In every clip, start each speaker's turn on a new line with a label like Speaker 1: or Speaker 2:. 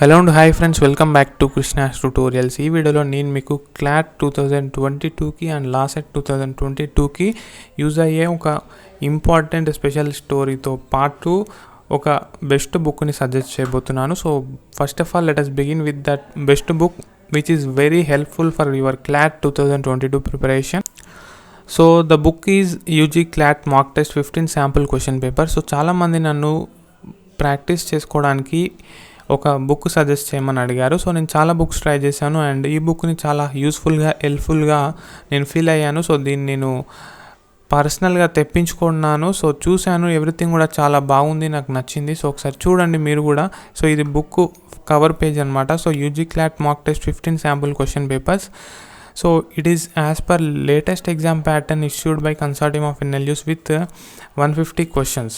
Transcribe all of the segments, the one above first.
Speaker 1: Hello and hi friends, welcome back to Krishna's tutorials. ఈ వీడియోలో నేను మీకు క్లాట్ 2022కి అండ్ లాసెట్ 2022కి యూజ్ అయ్యే ఒక ఇంపార్టెంట్ స్పెషల్ స్టోరీతో పాటు ఒక బెస్ట్ బుక్ని సజెస్ట్ చేయబోతున్నాను. So first of all let us begin with that best book which is very helpful for your CLAT 2022 preparation. So the book is UG clot mock test 15 sample question paper. So చాలామంది నన్ను practice చేసుకోవడానికి ఒక book suggest చేయమని అడిగారు. So నేను చాలా books try చేశాను and ఈ బుక్ని చాలా యూస్ఫుల్గా హెల్ప్ఫుల్గా నేను ఫీల్ అయ్యాను. సో దీన్ని నేను పర్సనల్గా తెప్పించుకున్నాను. సో చూశాను, ఎవ్రీథింగ్ కూడా చాలా బాగుంది, నాకు నచ్చింది. సో ఒకసారి చూడండి మీరు కూడా. సో ఇది బుక్ కవర్ పేజ్ అనమాట. So UG clot mock test 15 sample question papers. So it is as per latest exam pattern issued by consortium of NLUs with 150 questions.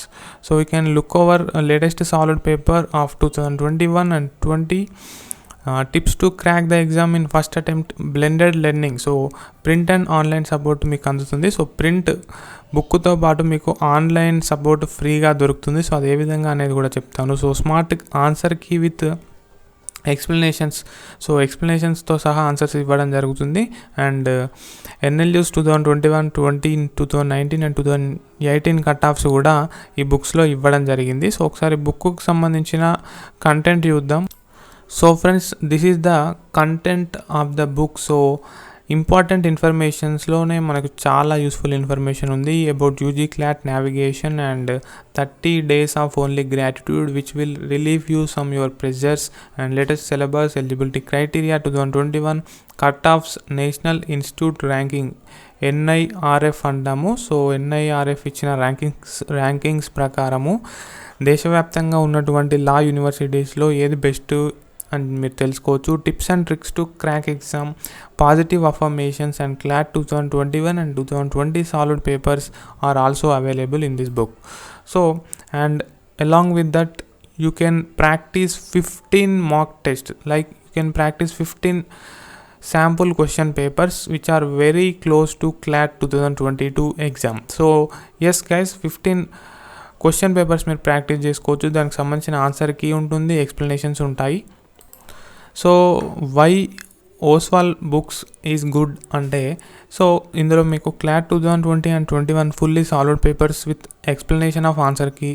Speaker 1: So we can look over latest solid paper of 2021 and 20 tips to crack the exam in first attempt, blended learning. So print and online support మీకు అందుతుంది. So print బుక్తో పాటు మీకు online support ఫ్రీగా దొరుకుతుంది. So అది ఏ విధంగా అనేది కూడా చెప్తాను. So smart answer key with explanations. So ఎక్స్ప్లెనేషన్స్తో సహా ఆన్సర్స్ ఇవ్వడం జరుగుతుంది. And NLUs 2021, 2019 and 2018 cut offs కూడా ఈ బుక్స్లో ఇవ్వడం జరిగింది. సో ఒకసారి బుక్కు సంబంధించిన కంటెంట్ చూద్దాం. So friends, this is the content of the book. So important ఇన్ఫర్మేషన్స్లోనే మనకు చాలా యూస్ఫుల్ ఇన్ఫర్మేషన్ ఉంది about UG CLAT navigation and 30 days of only gratitude which will relieve you some your pressures and latest syllabus, eligibility criteria 2021, cut offs, national institute ranking NIRF అంటాము. సో NIRF ఇచ్చిన rankings ప్రకారము దేశవ్యాప్తంగా ఉన్నటువంటి లా యూనివర్సిటీస్లో ఏది best అని మీరు తెలుసుకోవచ్చు. Tips and tricks to crack exam, positive affirmations and clot 2021 and 2020 solid papers are also available in this book. So and along with that you can practice 15 mock tests, like you can practice 15 sample question papers which are very close to CLAT 2022 exam. So yes guys, 15 question papers మీరు practice చేసుకోవచ్చు. దానికి సంబంధించిన answer key ఉంటుంది, explanations ఉంటాయి. So why Oswal books is good అంటే, so ఇందులో మీకు CLAT 2020 and 2021 fully solid papers with explanation of answer key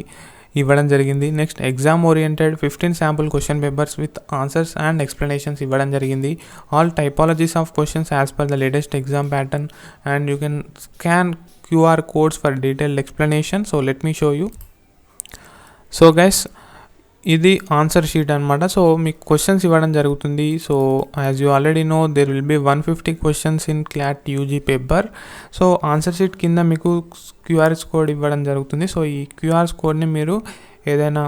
Speaker 1: ఇవ్వడం జరిగింది. Next exam oriented 15 sample question papers with answers and explanations ఇవ్వడం జరిగింది. All typologies of questions as per the latest exam pattern and you can scan QR codes for detailed explanation. So let me show you. So guys, ఇది answer sheet అనమాట. So మీకు questions ఇవ్వడం జరుగుతుంది. So as you already know there will be 150 questions in CLAT UG paper. So answer sheet కింద మీకు QR code ఇవ్వడం జరుగుతుంది. So ఈ QR కోడ్ని మీరు ఏదైనా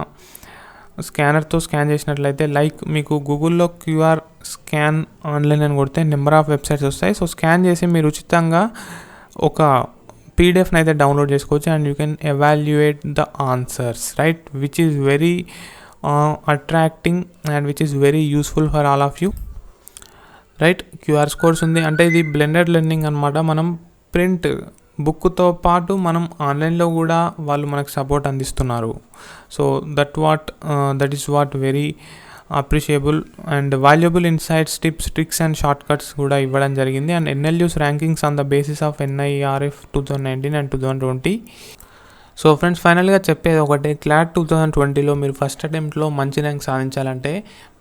Speaker 1: స్కానర్తో స్కాన్ చేసినట్లయితే, లైక్ మీకు గూగుల్లో QR స్కాన్ ఆన్లైన్ అని కొడితే నెంబర్ ఆఫ్ వెబ్సైట్స్ వస్తాయి. సో స్కాన్ చేసి మీరు ఉచితంగా ఒక PDFని అయితే డౌన్లోడ్ చేసుకోవచ్చు and you can evaluate the answers, right, which is very attracting and which is very useful for all of you, right. QR codes ఉంది అంటే ఇది బ్లెండెడ్ లెర్నింగ్ అనమాట. మనం ప్రింట్ బుక్తో పాటు మనం ఆన్లైన్లో కూడా వాళ్ళు మనకు సపోర్ట్ అందిస్తున్నారు. So that is what very appreciable and valuable insights, tips, tricks and short cuts కూడా ఇవ్వడం జరిగింది. And NLUs rankings on the basis of NIRF 2019 and 2020. So friends, ఫైనల్గా చెప్పేది ఒకటే, క్లాట్ 2020లో మీరు ఫస్ట్ అటెంప్ట్లో మంచి ర్యాంక్ సాధించాలంటే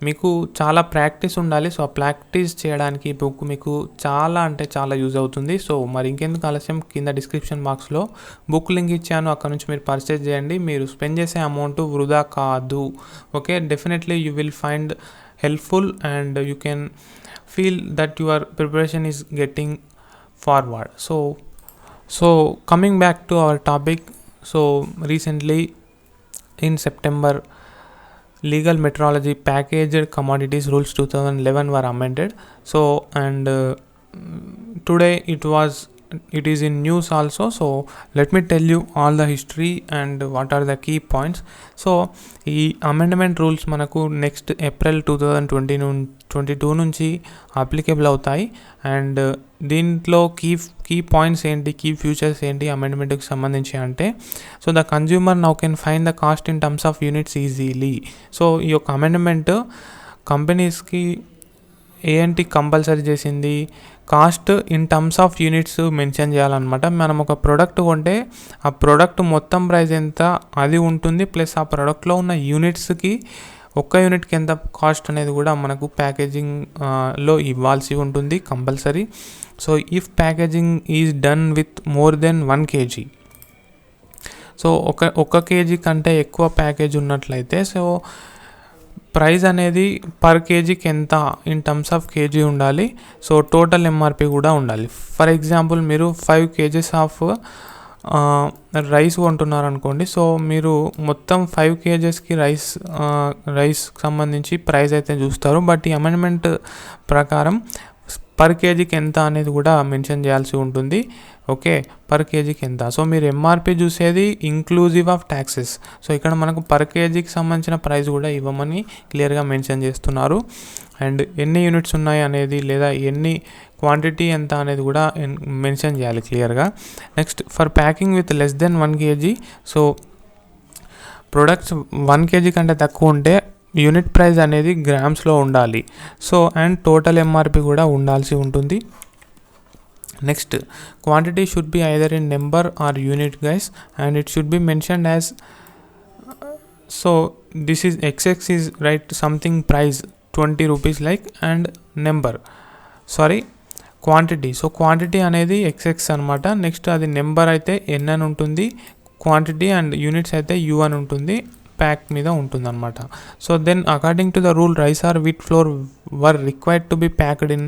Speaker 1: మీకు చాలా ప్రాక్టీస్ ఉండాలి. సో ఆ ప్రాక్టీస్ చేయడానికి ఈ బుక్ మీకు చాలా అంటే చాలా యూజ్ అవుతుంది. సో మరి ఇంకెందుకు ఆలస్యం, కింద డిస్క్రిప్షన్ బాక్స్లో బుక్ లింక్ ఇచ్చాను, అక్కడ నుంచి మీరు పర్చేస్ చేయండి. మీరు స్పెండ్ చేసే అమౌంట్ వృధా కాదు. Okay, definitely you will find helpful and you can feel that your preparation is getting forward. So coming back to our topic. So recently in September, legal metrology packaged commodities rules 2011 were amended. So and today it is in news also. So let me tell you all the history and what are the key points. So ఈ amendment rules మనకు next April 2022 నుంచి applicable అవుతాయి. And దీంట్లో key points ఏంటి, key futures ఏంటి అమెండ్మెంట్కి సంబంధించి అంటే, so the consumer now can find the cost in terms of units easily. So ఈ యొక్క అమెండ్మెంట్ కంపెనీస్కి ఏంటి కంపల్సరీ చేసింది, cost in terms of units mention చేయాలన్నమాట. మనం ఒక ప్రోడక్ట్ కొంటే ఆ ప్రోడక్ట్ మొత్తం ప్రైస్ ఎంత అది ఉంటుంది, ప్లస్ ఆ ప్రోడక్ట్లో ఉన్న యూనిట్స్కి ఒక్క యూనిట్కి ఎంత కాస్ట్ అనేది కూడా మనకు ప్యాకేజింగ్ లో ఇవ్వాల్సి ఉంటుంది compulsory. So if packaging is done with more than 1 kg, so ఒక కేజీ కంటే ఎక్కువ ప్యాకేజ్ ఉన్నట్లయితే సో ప్రైస్ అనేది పర్ కేజీకి ఎంత ఇన్ టర్మ్స్ ఆఫ్ కేజీ ఉండాలి. సో టోటల్ ఎంఆర్పి కూడా ఉండాలి. ఫర్ ఎగ్జాంపుల్ మీరు 5 kgs ఆఫ్ రైస్ కొంటున్నారు అనుకోండి. సో మీరు మొత్తం 5 kgsకి రైస్ సంబంధించి ప్రైస్ అయితే చూస్తారు. బట్ ఈ అమెండ్మెంట్ ప్రకారం పర్ కేజీకి ఎంత అనేది కూడా మెన్షన్ చేయాల్సి ఉంటుంది. ఓకే, పర్ కేజీకి ఎంత. సో మీరు ఎంఆర్పి చూసేది ఇంక్లూజివ్ ఆఫ్ ట్యాక్సెస్. సో ఇక్కడ మనకు పర్ కేజీకి సంబంధించిన ప్రైస్ కూడా ఇవ్వమని క్లియర్గా మెన్షన్ చేస్తున్నారు. అండ్ ఎన్ని యూనిట్స్ ఉన్నాయి అనేది లేదా ఎన్ని క్వాంటిటీ ఎంత అనేది కూడా మెన్షన్ చేయాలి క్లియర్గా. Next, for packing with less than 1 kg, so products 1 kg కంటే తక్కువ ఉంటే యూనిట్ ప్రైస్ అనేది గ్రామ్స్లో ఉండాలి. సో అండ్ టోటల్ ఎంఆర్పి కూడా ఉండాల్సి ఉంటుంది. Next, quantity should be either in number or unit guys, and it should be mentioned as, so this is XX is right something price 20 rupees like and number quantity. So quantity అనేది XX అనమాట. Next అది number అయితే N అని ఉంటుంది, quantity and units అయితే U అని ఉంటుంది, pack మీద ఉంటుంది అనమాట. So then according to the rule rice or wheat flour were required to be packed in.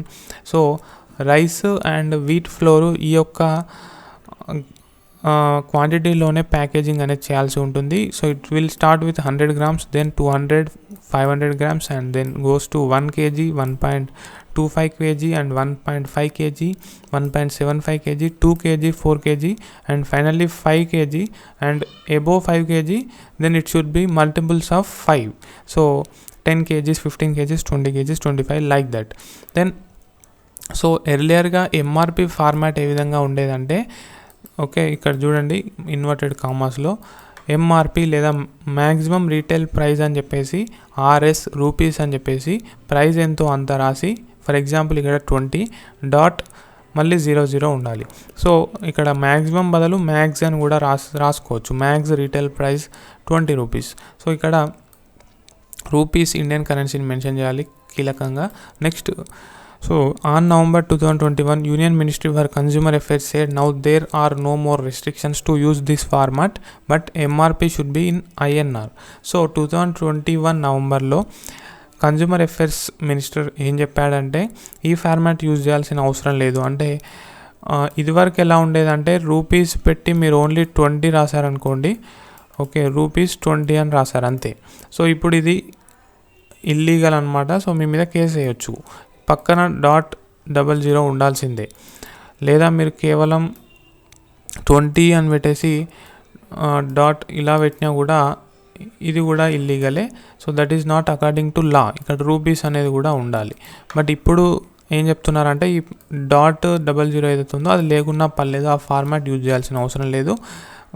Speaker 1: So rice and wheat flour ఈ యొక్క క్వాంటిటీలోనే ప్యాకేజింగ్ అనేది చేయాల్సి ఉంటుంది. So it will start with 100 grams, then 200, 500 grams, and then goes to 1 kg, 1.25 kg, and 1.5 kg, 1.75 kg, 2 kg, 4 kg, and finally 5 kg, and above 5 kg then it should be multiples of 5. So 10 kgs, 15 kgs, 20 kgs, 25 like that. Then so ఎర్లియర్గా MRP format ఏ విధంగా ఉండేదంటే, okay ఇక్కడ చూడండి inverted కామాస్లో MRP లేదా maximum retail price అని చెప్పేసి RS రూపీస్ అని చెప్పేసి ప్రైస్ ఎంతో అంత రాసి, ఫర్ ఎగ్జాంపుల్ ఇక్కడ 20 డాట్ మళ్ళీ 00 ఉండాలి. సో ఇక్కడ మ్యాక్సిమం బదులు మ్యాక్స్ అని కూడా రాసుకోవచ్చు. Max retail price 20 rupees. So ఇక్కడ రూపీస్ ఇండియన్ కరెన్సీని మెన్షన్ చేయాలి కీలకంగా. Next, so on November 2021, Union Ministry for Consumer Affairs said now there are no more restrictions to use this format, but MRP should be in INR. So 2021 నవంబర్లో consumer affairs minister ఏం చెప్పాడంటే ఈ format use చేయాల్సిన అవసరం లేదు. అంటే ఇదివరకు ఎలా ఉండేదంటే రూపీస్ పెట్టి మీరు ఓన్లీ 20 రాశారనుకోండి, ఓకే రూపీస్ 20 అని రాశారు అంతే. సో ఇప్పుడు ఇది ఇల్లీగల్ అనమాట. సో మీ మీద కేసు వేయచ్చు. పక్కన .00 ఉండాల్సిందే. లేదా మీరు కేవలం 20 అని పెట్టేసి డాట్ ఇలా పెట్టినా కూడా ఇది కూడా ఇల్లీగలే. So that is not according to law. ఇక్కడ రూపీస్ అనేది కూడా ఉండాలి. బట్ ఇప్పుడు ఏం చెప్తున్నారంటే ఈ .00 ఏదైతే ఉందో అది లేకున్నా పర్లేదు, ఆ ఫార్మాట్ యూజ్ చేయాల్సిన అవసరం లేదు,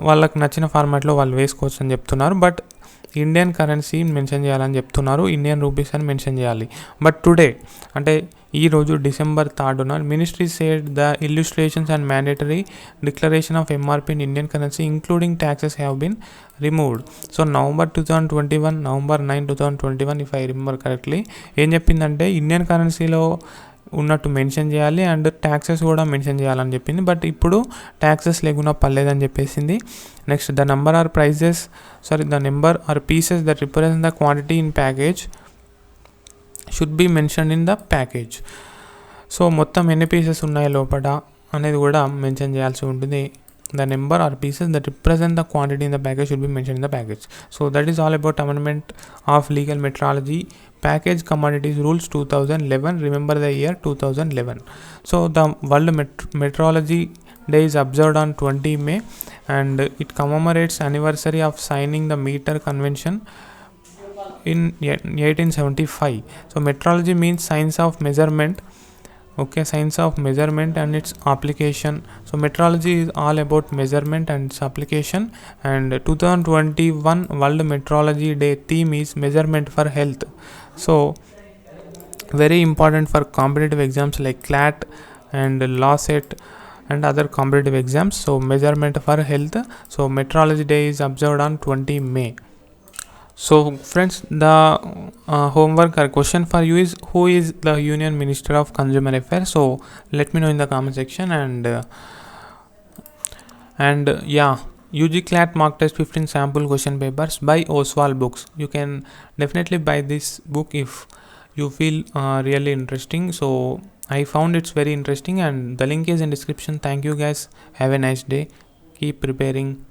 Speaker 1: వాళ్ళకి నచ్చిన ఫార్మాట్లో వాళ్ళు వేసుకోవచ్చు అని చెప్తున్నారు. బట్ ఇండియన్ కరెన్సీ మెన్షన్ చేయాలని చెప్తున్నారు, ఇండియన్ రూపీస్ అని మెన్షన్ చేయాలి. బట్ టుడే అంటే ఈరోజు December 3rd ministry said the illustrations and mandatory declaration of MRP in Indian currency including taxes have been removed. So November 2021, November 9, 2021 if I remember correctly ఏం చెప్పిందంటే Indian కరెన్సీలో ఉన్నట్టు mention చేయాలి and taxes కూడా mention చేయాలని చెప్పింది. But ఇప్పుడు taxes లేకుండా పర్లేదని చెప్పేసింది. Next, the number or pieces that represent the quantity in package should be mention in the package. So మొత్తం ఎన్ని పీసెస్ ఉన్నాయి లోపల అనేది కూడా మెన్షన్ చేయాల్సి ఉంటుంది. The number or pieces that represent the quantity in the package should be mentioned in the package. So that is all about amendment of legal metrology package commodities rules 2011. Remember the year 2011. So the world metrology day is observed on 20 May and it commemorates anniversary of signing the meter convention in 1875. So metrology means science of measurement. Okay, science of measurement and its application. So metrology is all about measurement and its application, and 2021 World Metrology Day theme is measurement for health. So very important for competitive exams like CLAT and LAWSET and other competitive exams. So measurement for health. So meteorology day is observed on 20 May. So friends, the homework or question for you is, who is the Union Minister of Consumer Affairs? So let me know in the comment section. And yeah, UG CLAT mock test 15 sample question papers by Oswald Books. You can definitely buy this book if you feel really interesting. So I found it's very interesting, and the link is in description. Thank you guys. Have a nice day. Keep preparing.